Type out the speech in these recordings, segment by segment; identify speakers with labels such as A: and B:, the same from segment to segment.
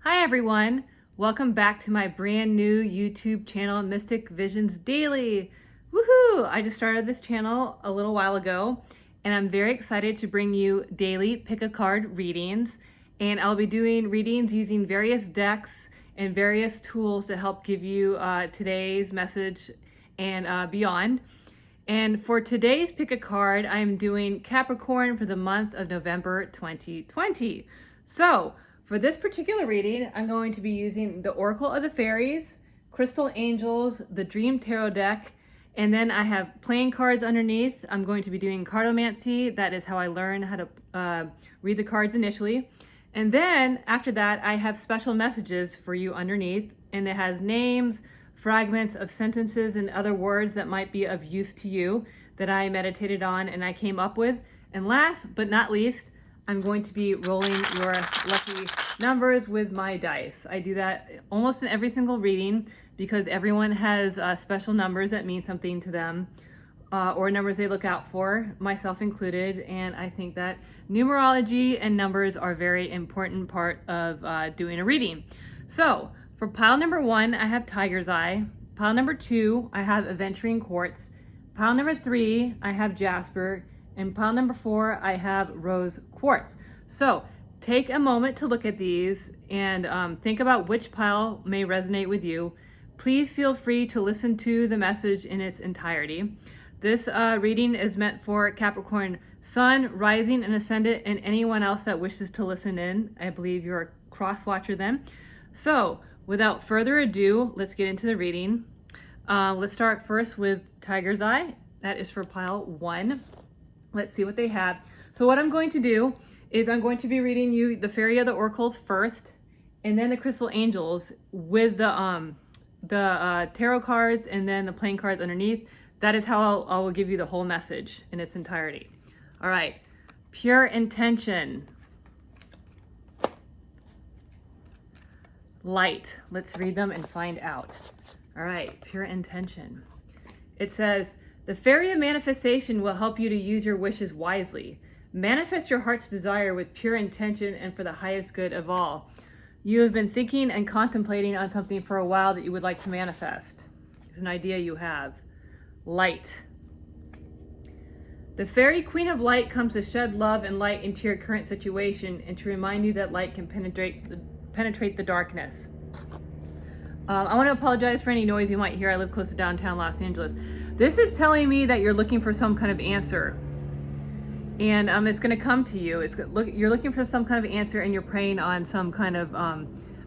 A: Hi everyone, welcome back to my brand new YouTube channel, Mystic Visions Daily. Woohoo! I just started this channel a little while ago and I'm very excited to bring you daily pick a card readings, and I'll be doing readings using various decks and various tools to help give you today's message and beyond. And for today's pick a card, I'm doing Capricorn for the month of November 2020. So for this particular reading, I'm going to be using the Oracle of the Fairies, Crystal Angels, the Dream Tarot deck, and then I have playing cards underneath. I'm going to be doing cardomancy. That is how I learned how to read the cards initially. And then after that, I have special messages for you underneath, and it has names, fragments of sentences and other words that might be of use to you that I meditated on and I came up with. And last but not least, I'm going to be rolling your lucky numbers with my dice. I do that almost in every single reading because everyone has special numbers that mean something to them or numbers they look out for, myself included. And I think that numerology and numbers are a very important part of doing a reading. So for pile number 1, I have Tiger's Eye. Pile number 2, I have Aventurine Quartz. Pile number 3, I have Jasper. And pile number 4, I have Rose Quartz. So take a moment to look at these and think about which pile may resonate with you. Please feel free to listen to the message in its entirety. This reading is meant for Capricorn Sun, Rising, and Ascendant, and anyone else that wishes to listen in. I believe you're a cross-watcher then. So without further ado, let's get into the reading. Let's start first with Tiger's Eye. That is for pile 1. Let's see what they have. So what I'm going to do is I'm going to be reading you the Fairy of the Oracles first, and then the Crystal Angels with the tarot cards and then the playing cards underneath. That is how I will give you the whole message in its entirety. All right, pure intention. Light. Let's read them and find out. All right, pure intention. It says, the Fairy of Manifestation will help you to use your wishes wisely. Manifest your heart's desire with pure intention and for the highest good of all. You have been thinking and contemplating on something for a while that you would like to manifest. It's an idea you have. Light. The Fairy Queen of Light comes to shed love and light into your current situation and to remind you that light can penetrate the darkness. I want to apologize for any noise you might hear. I live close to downtown Los Angeles. This is telling me that you're looking for some kind of answer, and it's going to come to you. You're looking for some kind of answer, and you're praying on some kind of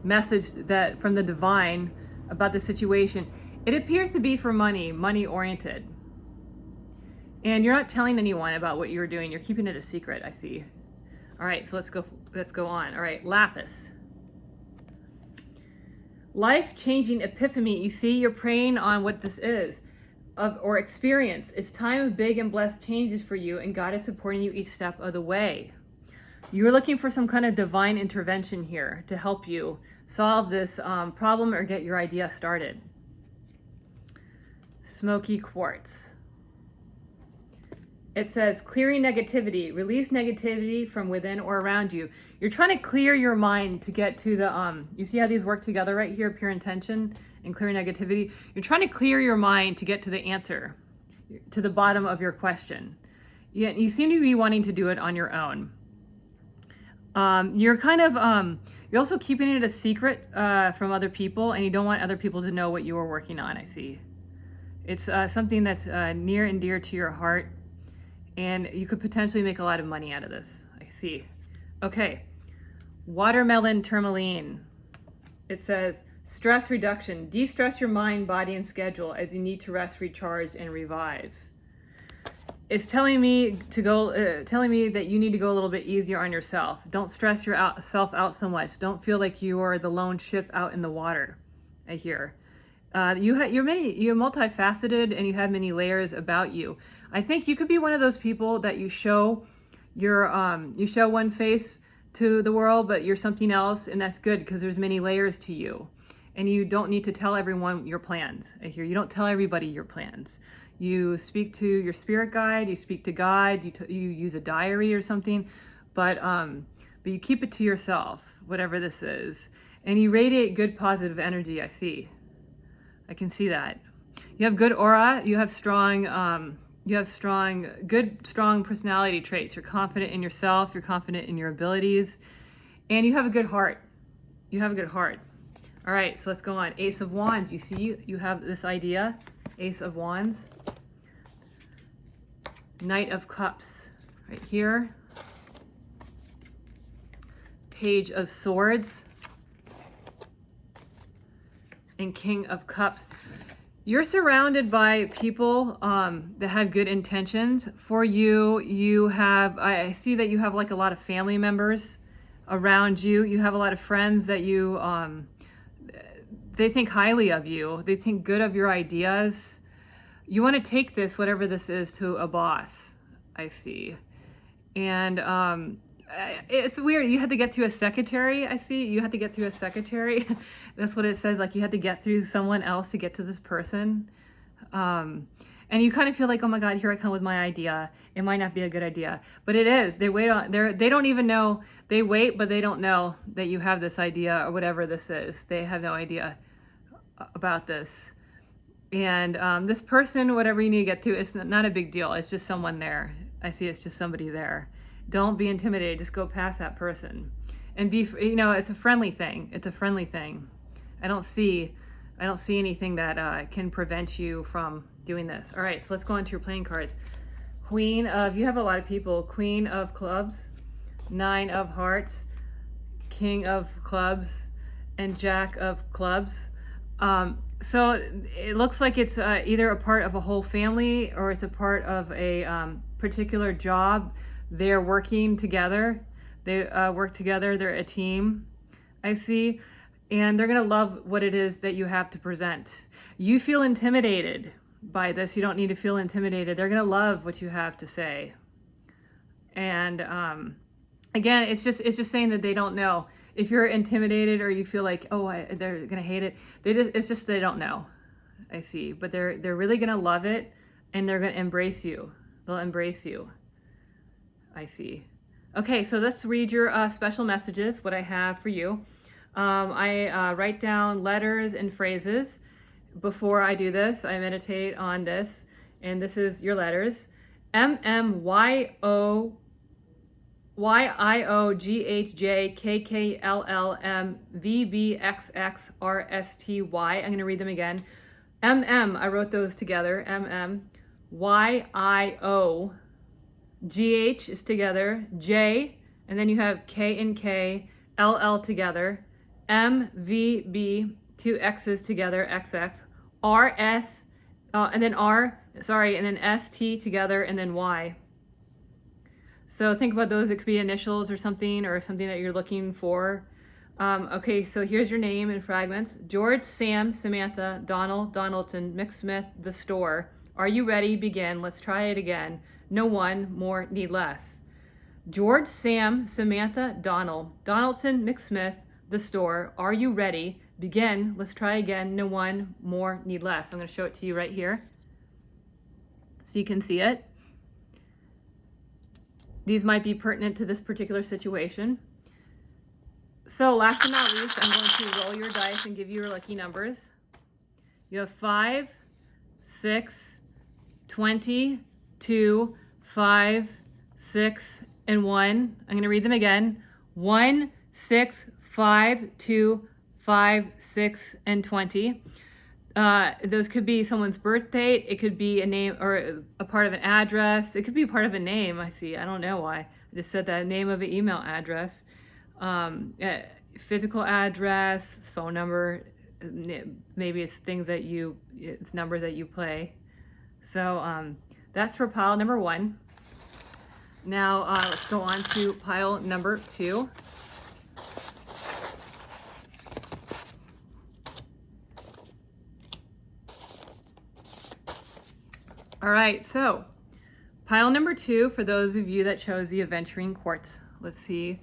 A: message that from the divine about the situation. It appears to be for money oriented, and you're not telling anyone about what you're doing. You're keeping it a secret, I see. All right, so let's go on. All right, Lapis. Life-changing epiphany. You see, you're praying on what this is. Or experience. It's time of big and blessed changes for you, and God is supporting you each step of the way. You're looking for some kind of divine intervention here to help you solve this problem or get your idea started. Smoky Quartz. It says, clearing negativity. Release negativity from within or around you. You're trying to clear your mind to get to the, you see how these work together right here, pure intention and clear negativity? You're trying to clear your mind to get to the answer, to the bottom of your question. You seem to be wanting to do it on your own. You're kind of, you're also keeping it a secret from other people, and you don't want other people to know what you are working on, I see. It's something that's near and dear to your heart, and you could potentially make a lot of money out of this, I see. Okay, watermelon tourmaline. It says, stress reduction. De-stress your mind, body, and schedule as you need to rest, recharge, and revive. It's telling me that you need to go a little bit easier on yourself. Don't stress yourself out so much. Don't feel like you are the lone ship out in the water. I hear. You're multifaceted and you have many layers about you. I think you could be one of those people that you show one face to the world, but you're something else, and that's good because there's many layers to you. And you don't need to tell everyone your plans. I hear you don't tell everybody your plans. You speak to your spirit guide, you speak to God, you use a diary or something, but you keep it to yourself, whatever this is. And you radiate good positive energy, I see. I can see that. You have good aura, you have strong personality traits. You're confident in yourself, you're confident in your abilities, and you have a good heart. You have a good heart. All right, so let's go on. Ace of Wands, you see, you have this idea. Ace of Wands. Knight of Cups, right here. Page of Swords. And King of Cups. You're surrounded by people that have good intentions for you. I see that you have like a lot of family members around you. You have a lot of friends that they think highly of you. They think good of your ideas. You want to take this, whatever this is, to a boss, I see. And it's weird. You had to get through a secretary. I see you had to get through a secretary. That's what it says. Like you had to get through someone else to get to this person. And you kind of feel like, oh my God, here I come with my idea. It might not be a good idea, but it is. They wait on they don't even know. They wait, but they don't know that you have this idea or whatever this is. They have no idea about this. And this person, whatever you need to get through, it's not a big deal. It's just someone there. I see it's just somebody there. Don't be intimidated. Just go past that person, and be. It's a friendly thing. It's a friendly thing. I don't see anything that can prevent you from doing this. All right, so let's go on to your playing cards. You have a lot of people. Queen of Clubs, Nine of Hearts, King of Clubs, and Jack of Clubs. So it looks like it's either a part of a whole family or it's a part of a particular job. They're working together. They work together. They're a team, I see. And they're going to love what it is that you have to present. You feel intimidated by this. You don't need to feel intimidated. They're going to love what you have to say. And again, it's just saying that they don't know. If you're intimidated or you feel like, they're going to hate it, it's just they don't know. I see. But they're really going to love it, and they're going to embrace you. They'll embrace you. I see. Okay, so let's read your special messages, what I have for you. I write down letters and phrases before I do this. I meditate on this, and this is your letters. MMYOGHJKKLLMVBXXRSTY. I'm going to read them again. I wrote those together. MMYIO. GH is together, J, and then you have K and K, LL together, MVB, two X's together, XX, RS, and then and then ST together, and then Y. So think about those. It could be initials or something that you're looking for. Okay, so here's your name in fragments. George, Sam, Samantha, Donald, Donaldson, McSmith, the store. Are you ready? Begin. Let's try it again. No one, more, need less. George, Sam, Samantha, Donald, Donaldson, McSmith, the store. Are you ready? Begin. Let's try again. No one, more, need less. I'm going to show it to you right here so you can see it. These might be pertinent to this particular situation. So last but not least, I'm going to roll your dice and give you your lucky numbers. You have 5, 6, 20, 2, 5, 6, and 1. I'm going to read them again. 1, 6, 5, 2, 5, 6, and 20. Those could be someone's birth date. It could be a name or a part of an address. It could be part of a name. I see. I don't know why. I just said that. Name of an email address. Physical address, phone number. Maybe it's it's numbers that you play. So that's for pile number 1. Now let's go on to pile number 2. All right, so pile number 2, for those of you that chose the Aventurine Quartz. Let's see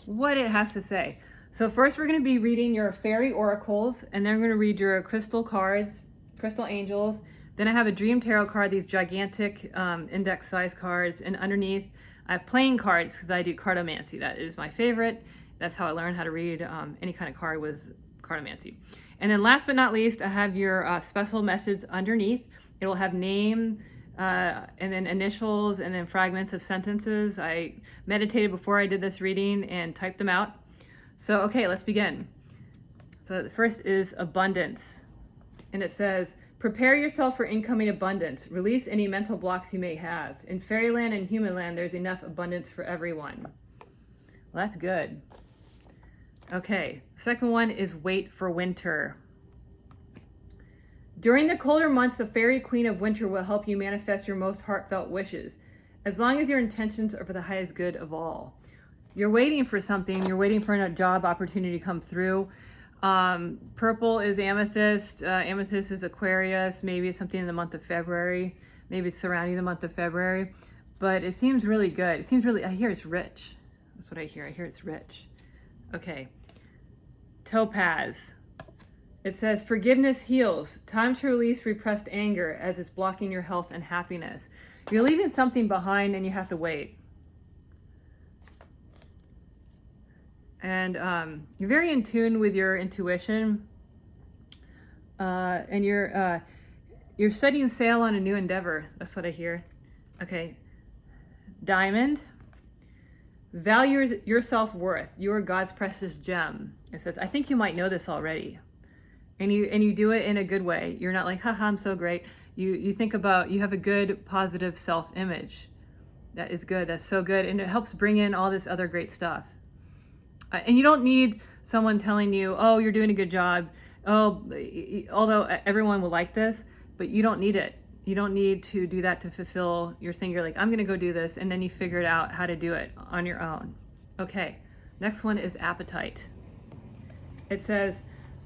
A: what it has to say. So first we're going to be reading your fairy oracles, and then we're going to read your crystal cards, crystal angels. Then I have a dream tarot card, these gigantic index size cards, and underneath I have playing cards because I do cartomancy. That is my favorite. That's how I learned how to read any kind of card, was cartomancy. And then last but not least, I have your special message underneath. It will have name, and then initials, and then fragments of sentences. I meditated before I did this reading and typed them out. So, okay, let's begin. So the first is abundance. And it says, prepare yourself for incoming abundance. Release any mental blocks you may have. In fairyland and human land, there's enough abundance for everyone. Well, that's good. Okay, second one is wait for winter. During the colder months, the fairy queen of winter will help you manifest your most heartfelt wishes, as long as your intentions are for the highest good of all. You're waiting for something. You're waiting for a job opportunity to come through. Purple is amethyst. Amethyst is Aquarius. Maybe it's something in the month of February. Maybe it's surrounding the month of February. But it seems really good. It seems really, I hear it's rich. That's what I hear. I hear it's rich. Okay. Topaz. It says, forgiveness heals. Time to release repressed anger as it's blocking your health and happiness. You're leaving something behind and you have to wait. And you're very in tune with your intuition. And you're setting sail on a new endeavor. That's what I hear. Okay. Diamond. Value your self-worth. You are God's precious gem. It says, I think you might know this already. And you do it in a good way. You're not like, haha, I'm so great. You think about, you have a good, positive self-image. That is good. That's so good. And it helps bring in all this other great stuff. And you don't need someone telling you, oh, you're doing a good job. Oh, although everyone will like this, but you don't need it. You don't need to do that to fulfill your thing. You're like, I'm going to go do this. And then you figure it out how to do it on your own. Okay. Next one is appetite. It says,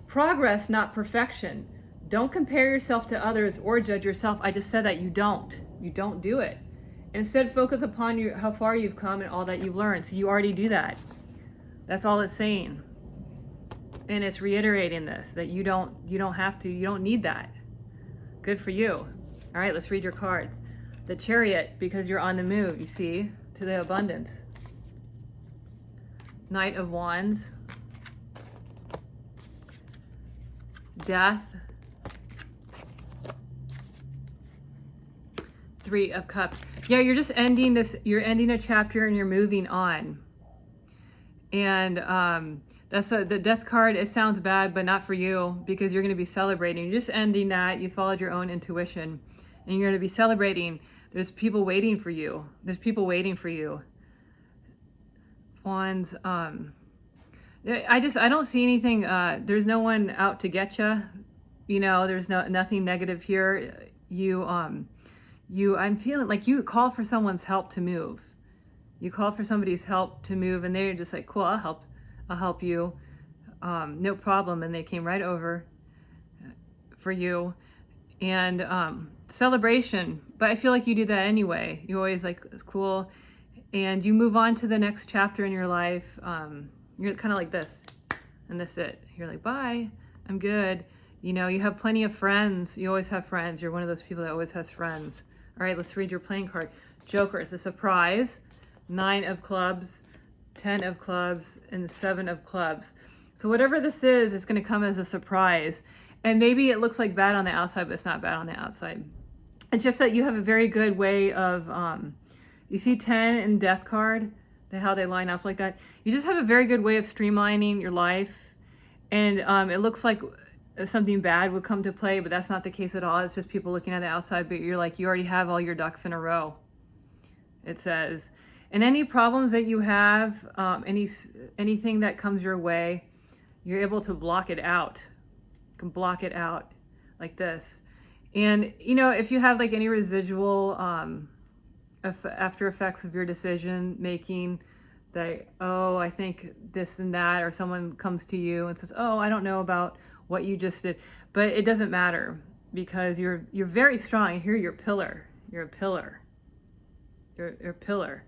A: progress, not perfection. Don't compare yourself to others or judge yourself. I just said that you don't. You don't do it. Instead, focus upon how far you've come and all that you've learned. So you already do that. That's all it's saying. And it's reiterating this, that you don't have to, you don't need that. Good for you. All right, let's read your cards. The Chariot, because you're on the move, you see, to the abundance. Knight of Wands. Death. Three of Cups. Yeah, you're just ending this, you're ending a chapter and you're moving on. And that's the Death card. It sounds bad, but not for you, because you're going to be celebrating. You're just ending that. You followed your own intuition, and you're going to be celebrating. There's people waiting for you. There's people waiting for you. Wands. I don't see anything. There's no one out to get you. You know, there's nothing negative here. I'm feeling like you call for someone's help to move. You call for somebody's help to move, and they're just like, cool, I'll help you. No problem. And they came right over for you. And celebration. But I feel like you do that anyway. You always like, it's cool. And you move on to the next chapter in your life. You're kind of like this. And that's it. You're like, bye. I'm good. You know, you have plenty of friends. You always have friends. You're one of those people that always has friends. All right, let's read your playing card. Joker is a surprise. 9 of clubs, 10 of clubs, and 7 of clubs. So whatever this is, it's going to come as a surprise. And maybe it looks like bad on the outside, but it's not bad on the outside. It's just that you have a very good way of, you see 10 and Death card, how they line up like that. You just have a very good way of streamlining your life. And it looks like something bad would come to play, but that's not the case at all. It's just people looking at the outside, but you're like, you already have all your ducks in a row. It says, and any problems that you have, anything that comes your way, you're able to block it out. You can block it out like this. And, you know, if you have like any residual after effects of your decision making, that, oh, I think this and that, or someone comes to you and says, oh, I don't know about what you just did, but it doesn't matter, because you're very strong. I hear you're a pillar. You're a pillar. You're a pillar.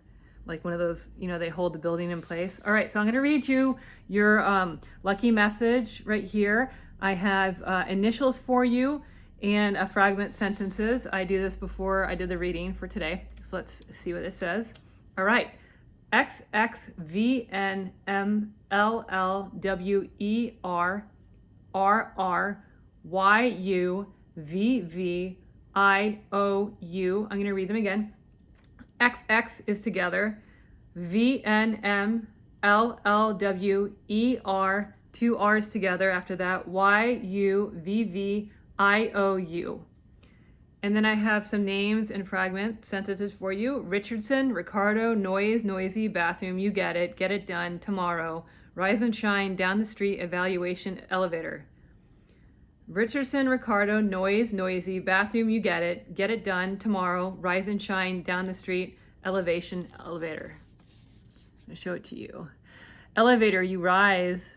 A: Like one of those, you know, they hold the building in place. All right, so I'm going to read you your lucky message right here. I have initials for you and a fragment sentences. I do this before I did the reading for today. So let's see what it says. All right. XXVNMLLWERRYUVVIOU. I'm going to read them again. XX is together. VNMLLWER, two R's together after that. YUVVIOU. And then I have some names and fragment sentences for you. Richardson, Ricardo, noise, noisy, bathroom, you get it done, tomorrow. Rise and shine, down the street, evaluation, elevator. Richardson, Ricardo, noise, noisy, bathroom, you get it done, tomorrow. Rise and shine, down the street, elevation, elevator. I'm gonna show it to you. Elevator, you rise.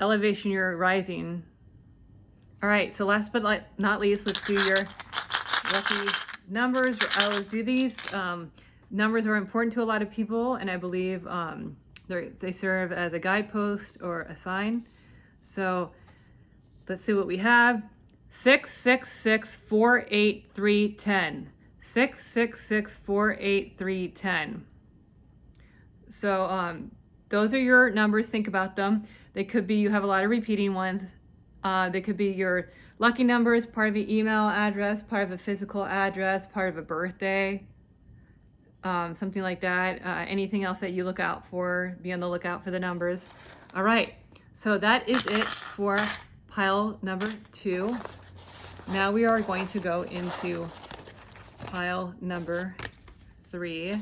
A: Elevation, you're rising. All right, so last but not least, let's do your lucky numbers. I always do these. Numbers are important to a lot of people, and I believe they serve as a guidepost or a sign. So let's see what we have. 6664831. 6664831. So those are your numbers. Think about them. They could be, you have a lot of repeating ones. They could be your lucky numbers, part of your email address, part of a physical address, part of a birthday, something like that. Anything else that you look out for, be on the lookout for the numbers. All right, so that is it for pile number 2. Now we are going to go into pile number 3.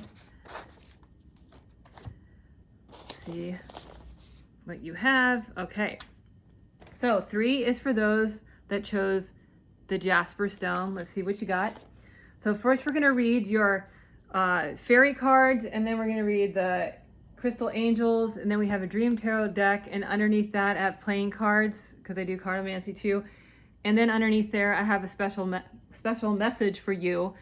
A: Let's see what you have. Okay. So 3 is for those that chose the Jasper Stone. Let's see what you got. So first we're going to read your fairy cards, and then we're going to read the crystal angels, and then we have a dream tarot deck, and underneath that I have playing cards because I do cartomancy too. And then underneath there I have a special message for you.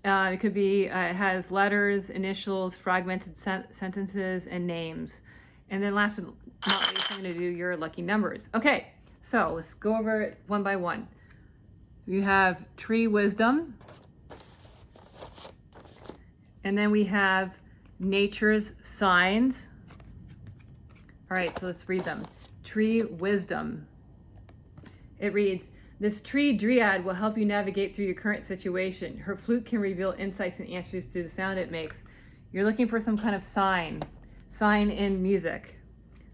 A: It could be, it has letters, initials, fragmented sentences, and names. And then last but not least, I'm going to do your lucky numbers. Okay. So let's go over it one by one. We have tree wisdom. And then we have nature's signs. All right, so let's read them. Tree wisdom. It reads, this tree dryad will help you navigate through your current situation. Her flute can reveal insights and answers to the sound it makes. You're looking for some kind of sign in music.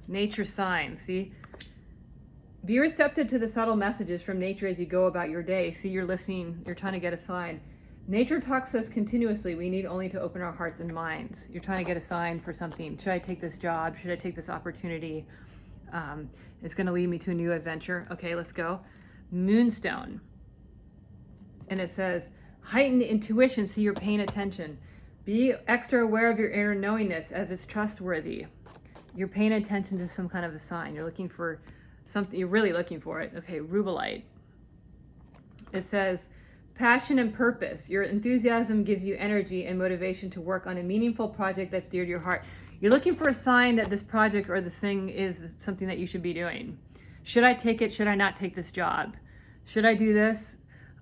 A: Nature sign, see? Be receptive to the subtle messages from nature as you go about your day. See, you're listening, you're trying to get a sign. Nature talks to us continuously. We need only to open our hearts and minds. You're trying to get a sign for something. Should I take this job? Should I take this opportunity? It's going to lead me to a new adventure. Okay, let's go. Moonstone. And it says, heightened intuition, see you're paying attention. Be extra aware of your inner knowingness as it's trustworthy. You're paying attention to some kind of a sign. You're looking for something, you're really looking for it. Okay, rubellite. It says, passion and purpose. Your enthusiasm gives you energy and motivation to work on a meaningful project that's dear to your heart. You're looking for a sign that this project or this thing is something that you should be doing. Should I take it? Should I not take this job? Should I do this?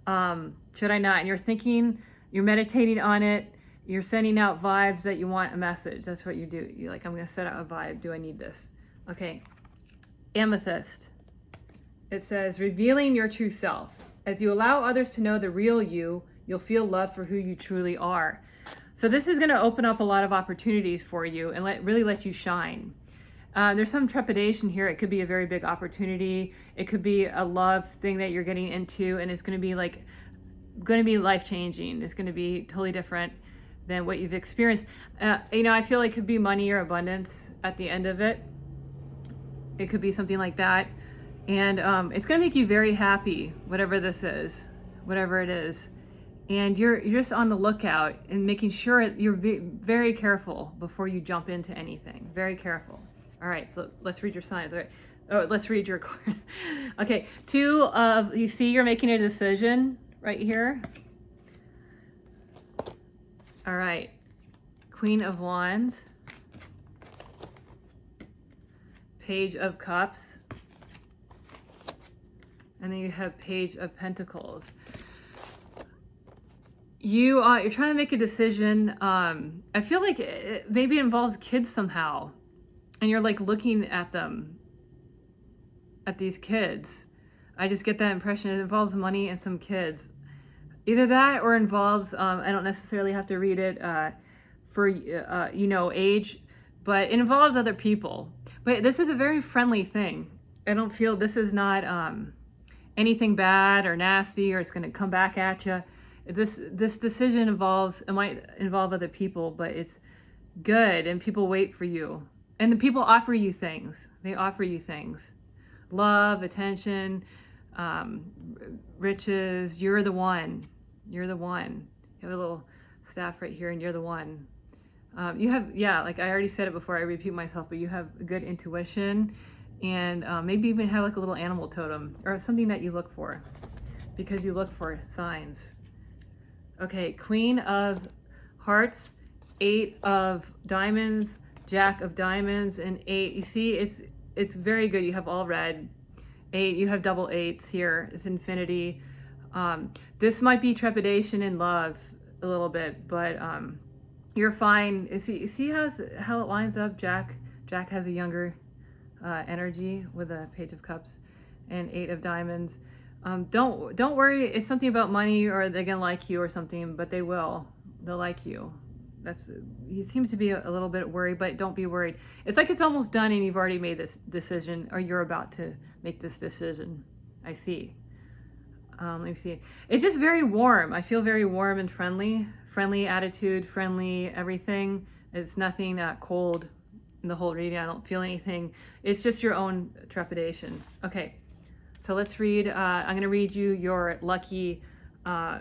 A: Should I not? And you're thinking, you're meditating on it. You're sending out vibes that you want a message. That's what you do. You're like, I'm going to set out a vibe. Do I need this? Okay. Amethyst. It says, revealing your true self. As you allow others to know the real you, you'll feel love for who you truly are. So this is going to open up a lot of opportunities for you and really let you shine. There's some trepidation here. It could be a very big opportunity. It could be a love thing that you're getting into, and it's going to be life-changing. It's going to be totally different than what you've experienced. I feel like it could be money or abundance at the end of it. It could be something like that. And it's going to make you very happy, whatever this is, whatever it is. And you're just on the lookout and making sure you're very careful before you jump into anything. Very careful. All right, so let's read your signs. All right. Oh, let's read your card. Okay, you see you're making a decision right here. All right, Queen of Wands, Page of Cups, and then you have Page of Pentacles. you're trying to make a decision. I feel like maybe it involves kids somehow, and you're like looking at them, at these kids. I just get that impression. It involves money and some kids. Either that or involves, I don't necessarily have to read it for, age, but it involves other people. But this is a very friendly thing. I don't feel this is not anything bad or nasty or it's going to come back at you. This decision it might involve other people, but it's good, and people wait for you. And the people offer you things. They offer you things. Love, attention, riches. You're the one. You're the one. You have a little staff right here, and you're the one. You have, like I already said it before, I repeat myself, but you have good intuition, and maybe even have like a little animal totem or something that you look for, because you look for signs. Okay, Queen of Hearts, 8 of Diamonds, Jack of Diamonds, and 8. You see, it's very good. You have all red. 8, you have double 8s here. It's infinity. This might be trepidation in love a little bit, but you're fine. See how it lines up? Jack has a younger energy with a Page of Cups and 8 of Diamonds. Don't worry. It's something about money, or they're gonna like you or something, but they will. They'll like you. He seems to be a little bit worried, but don't be worried. It's like it's almost done and you've already made this decision, or you're about to make this decision. I see. Let me see. It's just very warm. I feel very warm and friendly. Friendly attitude, friendly everything. It's nothing cold in the whole reading. I don't feel anything. It's just your own trepidation. Okay, so let's read. I'm going to read you your lucky, I'm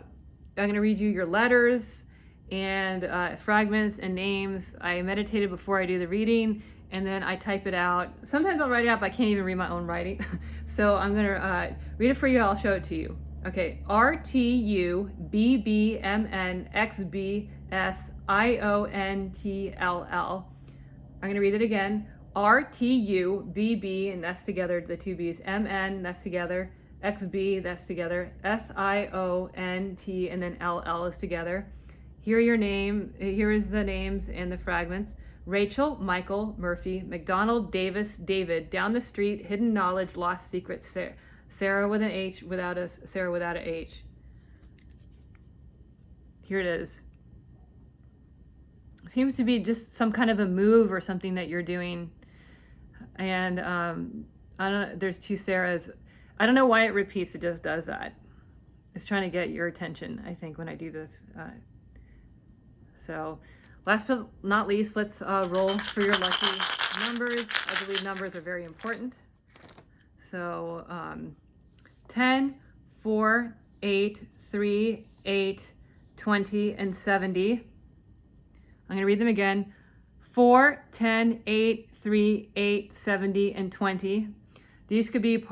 A: going to read you your letters and fragments and names. I meditated before I do the reading, and then I type it out. Sometimes I'll write it out, but I can't even read my own writing. So I'm going to read it for you. I'll show it to you. Okay, RTUBBMNXBSIONTLL. I'm going to read it again. RTUBB, and that's together, the two B's. MN, that's together. XB, that's together. SIONT, and then LL is together. Here is the names and the fragments. Rachel, Michael, Murphy, McDonald, Davis, David, Down the Street, Hidden Knowledge, Lost Secrets, Sarah with an H, Sarah without an H. Here it is. Seems to be just some kind of a move or something that you're doing. And I don't know, there's 2 Sarahs. I don't know why it repeats, it just does that. It's trying to get your attention, I think, when I do this. So last but not least, let's roll for your lucky numbers. I believe numbers are very important. So 10, 4, 8, 3, 8, 20, and 70. I'm going to read them again. 4, 10, 8, 3, 8, 70, and 20. These could be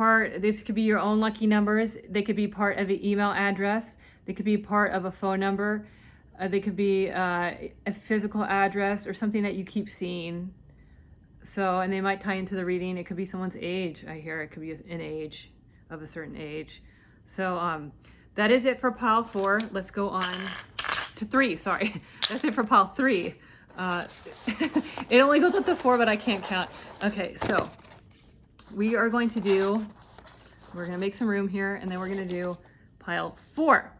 A: your own lucky numbers. They could be part of an email address. They could be part of a phone number. They could be a physical address or something that you keep seeing. So, and they might tie into the reading. It could be someone's age. I hear it could be an age of a certain age. So that is it for pile 4. Let's go on to 3. Sorry, that's it for pile 3. It only goes up to 4, but I can't count. Okay, so we're going to make some room here, and then we're going to do pile 4.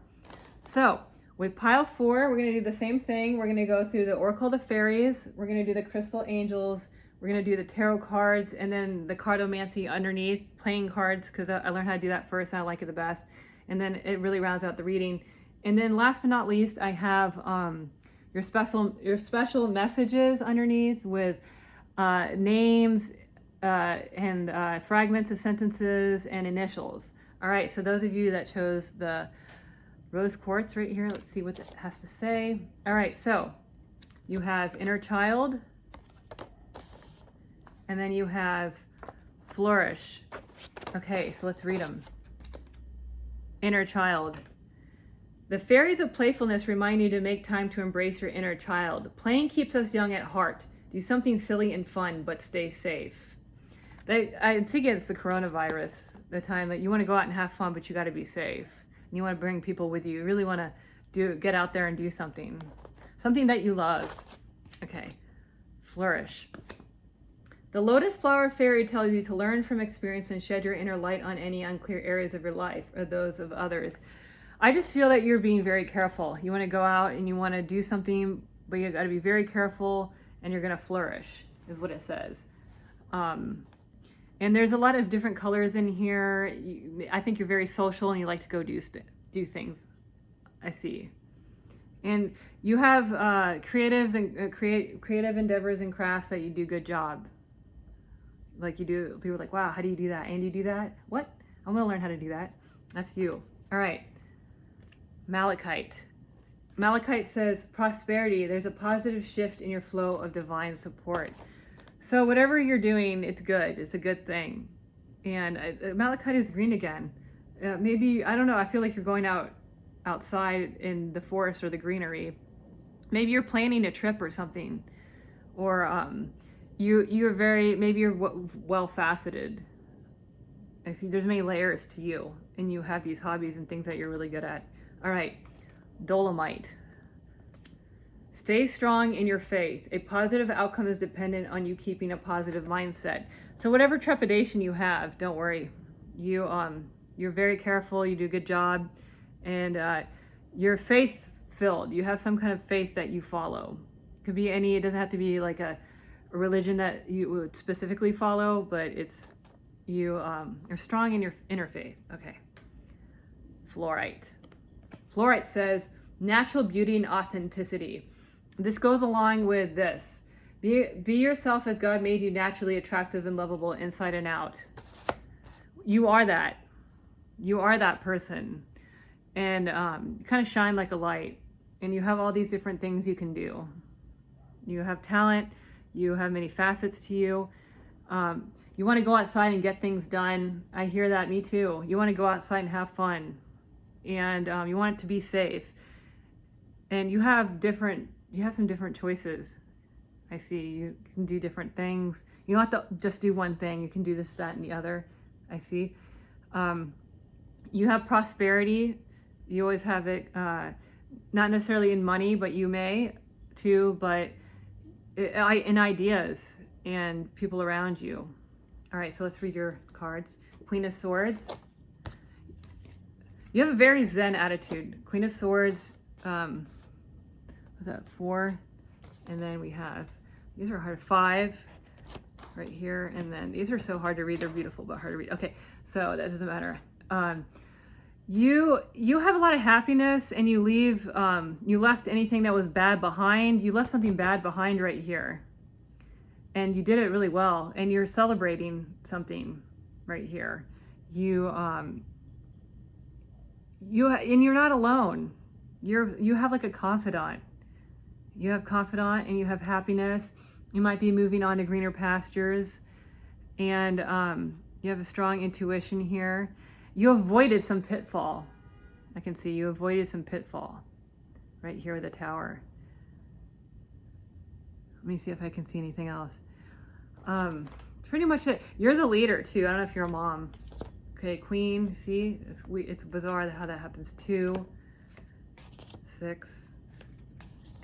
A: So with pile 4, we're going to do the same thing. We're going to go through the Oracle of the Fairies. We're going to do the Crystal Angels. We're going to do the tarot cards, and then the cardomancy underneath, playing cards, because I learned how to do that first and I like it the best. And then it really rounds out the reading. And then last but not least, I have your special messages underneath with names and fragments of sentences and initials. All right, so those of you that chose the rose quartz right here, let's see what it has to say. All right, so you have inner child, and then you have flourish. Okay, so let's read them. Inner child. The fairies of playfulness remind you to make time to embrace your inner child. Playing keeps us young at heart. Do something silly and fun, but stay safe. I think it's the coronavirus, the time that you want to go out and have fun, but you got to be safe. And you want to bring people with you. You really want to get out there and do something that you love. Okay, flourish. The lotus flower fairy tells you to learn from experience and shed your inner light on any unclear areas of your life or those of others. I just feel that you're being very careful. You want to go out and you want to do something, but you got to be very careful, and you're going to flourish, is what it says. And there's a lot of different colors in here. I think you're very social and you like to go do things. I see. And you have creatives and creative endeavors and crafts that you do good job. Like you do, people are like, wow, how do you do that? And you do that? What? I'm gonna learn how to do that. That's you. All right. Malachite. Malachite says prosperity. There's a positive shift in your flow of divine support. So whatever you're doing, it's good. It's a good thing. And malachite is green again. Maybe, I don't know, I feel like you're going outside in the forest or the greenery. Maybe you're planning a trip or something. Or you're well faceted. I see there's many layers to you, and you have these hobbies and things that you're really good at. All right, dolomite. Stay strong in your faith. A positive outcome is dependent on you keeping a positive mindset. So whatever trepidation you have, don't worry. You're very careful. You do a good job, and you're faith-filled. You have some kind of faith that you follow. It could be any. It doesn't have to be like a religion that you would specifically follow, but it's you're strong in your inner faith. Okay. Fluorite. Fluorite says natural beauty and authenticity. This goes along with this. Be yourself as God made you, naturally attractive and lovable inside and out. You are that. You are that person. And you kind of shine like a light. And you have all these different things you can do. You have talent. You have many facets to you. You want to go outside and get things done. I hear that, me too. You want to go outside and have fun. And you want it to be safe. And you have some different choices. I see you can do different things. You don't have to just do one thing. You can do this, that, and the other. I see. You have prosperity. You always have it, not necessarily in money, but you may too, but in ideas and people around you. All right, so let's read your cards. Queen of Swords. You have a very Zen attitude. Queen of Swords, was that 4? And then we have, these are hard, 5 right here. And then these are so hard to read. They're beautiful, but hard to read. Okay, so that doesn't matter. You have a lot of happiness, and you left anything that was bad behind. You left something bad behind right here. And you did it really well. And you're celebrating something right here. And you're not alone. You have like a confidant. You have confidant and you have happiness. You might be moving on to greener pastures, and you have a strong intuition here. You avoided some pitfall. I can see you avoided some pitfall right here with the Tower. Let me see if I can see anything else. Pretty much it. You're the leader too. I don't know if you're a mom. Okay, Queen. See, it's bizarre how that happens. 2, 6.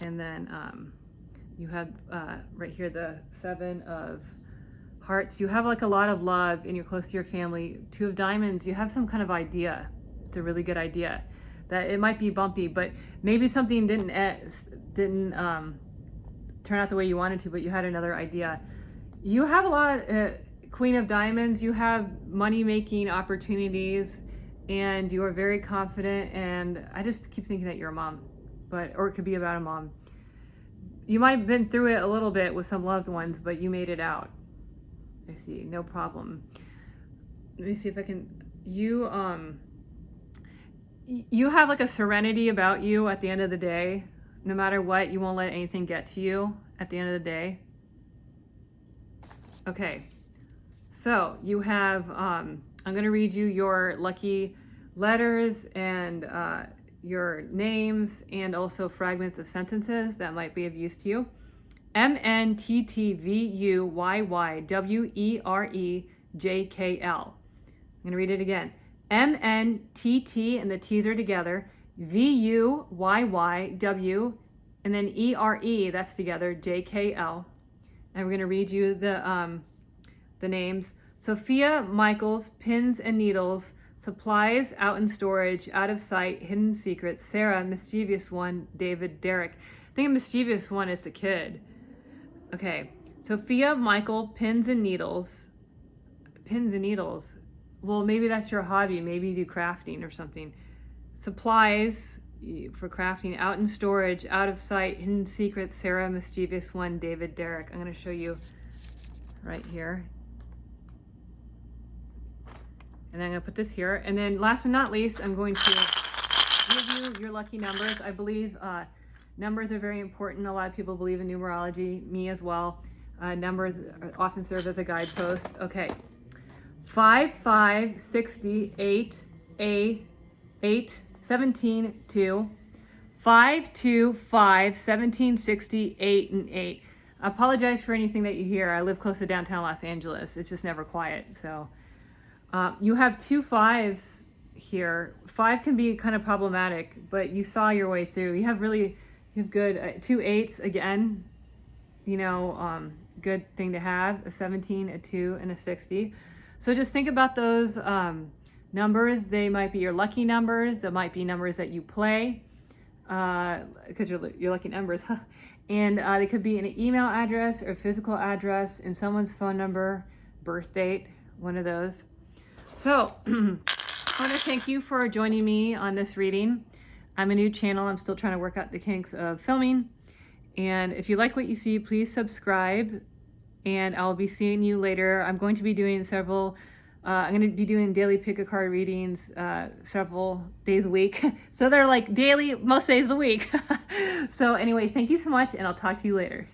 A: And then you have right here the 7 of Hearts. You have like a lot of love and you're close to your family. 2 of Diamonds, you have some kind of idea. It's a really good idea. That it might be bumpy, but maybe something didn't turn out the way you wanted to, but you had another idea. You have a lot, Queen of Diamonds, you have money-making opportunities, and you are very confident, and I just keep thinking that you're a mom. Or it could be about a mom. You might have been through it a little bit with some loved ones, but you made it out. I see, no problem. Let me see if I can, you have like a serenity about you at the end of the day. No matter what, you won't let anything get to you at the end of the day. Okay, so you have, I'm gonna read you your lucky letters and your names, and also fragments of sentences that might be of use to you. MNTTVUYYWEREJKL. I'm going to read it again. MNTT, and the T's are together, VUYYW, and then ERE, that's together, JKL. And we're going to read you the names. Sophia Michaels, Pins and Needles, Supplies Out in Storage, Out of Sight, Hidden Secrets, Sarah, Mischievous One, David, Derek. I think a mischievous one is a kid. Okay, Sophia Michael, Pins and Needles. Pins and needles. Well, maybe that's your hobby. Maybe you do crafting or something. Supplies for crafting, Out in Storage, Out of Sight, Hidden Secrets, Sarah, Mischievous One, David, Derek. I'm going to show you right here. And then I'm going to put this here. And then last but not least, I'm going to give you your lucky numbers. I believe numbers are very important. A lot of people believe in numerology, me as well. Numbers often serve as a guidepost. Okay. 5, 5, 60, 8, 8, 17, 2. 5, 2, 5, 17, 60, 8, and 8. I apologize for anything that you hear. I live close to downtown Los Angeles. It's just never quiet. So you have 2 5s here. 5 can be kind of problematic, but you saw your way through. You have good 2 8s again. You know, good thing to have. A 17, a 2, and a 60. So just think about those numbers. They might be your lucky numbers. They might be numbers that you play because your lucky numbers. And they could be an email address or physical address and someone's phone number, birth date, one of those. So I want to thank you for joining me on this reading. I'm a new channel. I'm still trying to work out the kinks of filming. And if you like what you see, please subscribe. And I'll be seeing you later. I'm going to be doing daily pick-a-card readings several days a week. So they're like daily, most days of the week. So anyway, thank you so much, and I'll talk to you later.